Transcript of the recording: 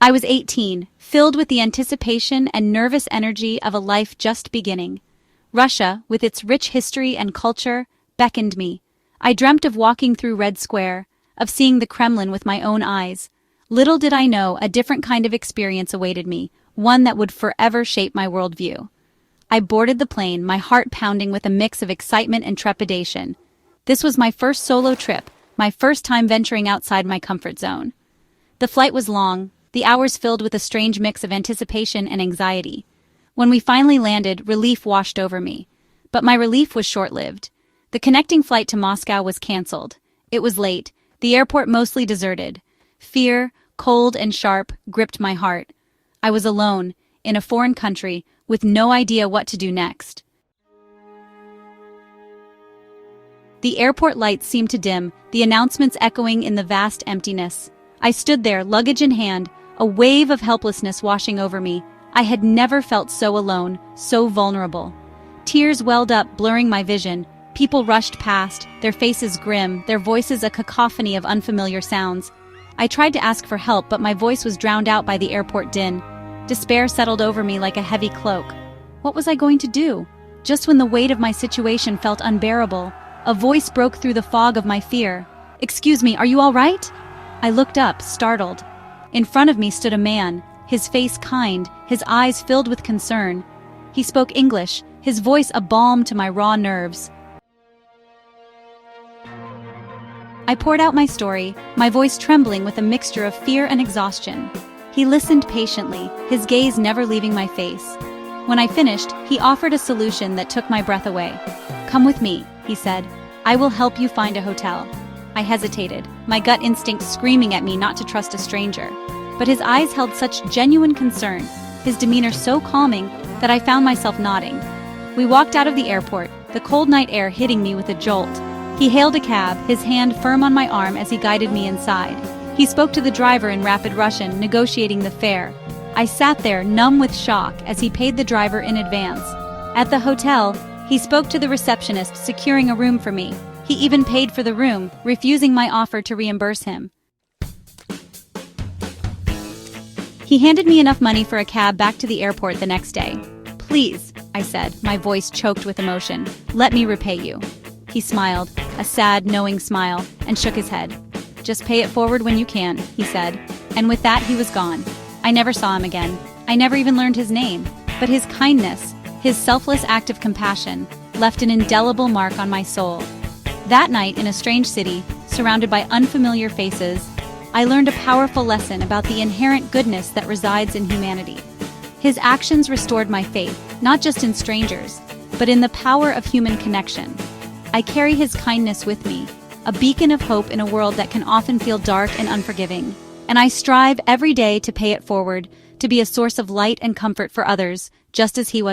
I was 18, filled with the anticipation and nervous energy of a life just beginning. Russia, with its rich history and culture, beckoned me. I dreamt of walking through Red Square, of seeing the Kremlin with my own eyes. Little did I know a different kind of experience awaited me, one that would forever shape my worldview. I boarded the plane, my heart pounding with a mix of excitement and trepidation. This was my first solo trip, my first time venturing outside my comfort zone. The flight was long, the hours filled with a strange mix of anticipation and anxiety. When we finally landed, relief washed over me. But my relief was short-lived. The connecting flight to Moscow was canceled. It was late, the airport mostly deserted. Fear, cold and sharp, gripped my heart. I was alone, in a foreign country, with no idea what to do next. The airport lights seemed to dim, the announcements echoing in the vast emptiness. I stood there, luggage in hand, a wave of helplessness washing over me. I had never felt so alone, so vulnerable. Tears welled up, blurring my vision. People rushed past, their faces grim, their voices a cacophony of unfamiliar sounds. I tried to ask for help, but my voice was drowned out by the airport din. Despair settled over me like a heavy cloak. What was I going to do? Just when the weight of my situation felt unbearable, a voice broke through the fog of my fear. "Excuse me, are you all right?" I looked up, startled. In front of me stood a man, his face kind, his eyes filled with concern. He spoke English, his voice a balm to my raw nerves. I poured out my story, my voice trembling with a mixture of fear and exhaustion. He listened patiently, his gaze never leaving my face. When I finished, he offered a solution that took my breath away. "Come with me," he said. "I will help you find a hotel." I hesitated, my gut instinct screaming at me not to trust a stranger. But his eyes held such genuine concern, his demeanor so calming, that I found myself nodding. We walked out of the airport, the cold night air hitting me with a jolt. He hailed a cab, his hand firm on my arm as he guided me inside. He spoke to the driver in rapid Russian, negotiating the fare. I sat there, numb with shock, as he paid the driver in advance. At the hotel, he spoke to the receptionist, securing a room for me. He even paid for the room, refusing my offer to reimburse him. He handed me enough money for a cab back to the airport the next day. "Please," I said, my voice choked with emotion, "let me repay you." He smiled, a sad, knowing smile, and shook his head. "Just pay it forward when you can," he said. And with that, he was gone. I never saw him again. I never even learned his name. But his kindness, his selfless act of compassion, left an indelible mark on my soul. That night, in a strange city, surrounded by unfamiliar faces, I learned a powerful lesson about the inherent goodness that resides in humanity. His actions restored my faith, not just in strangers, but in the power of human connection. I carry his kindness with me, a beacon of hope in a world that can often feel dark and unforgiving. And I strive every day to pay it forward, to be a source of light and comfort for others, just as he was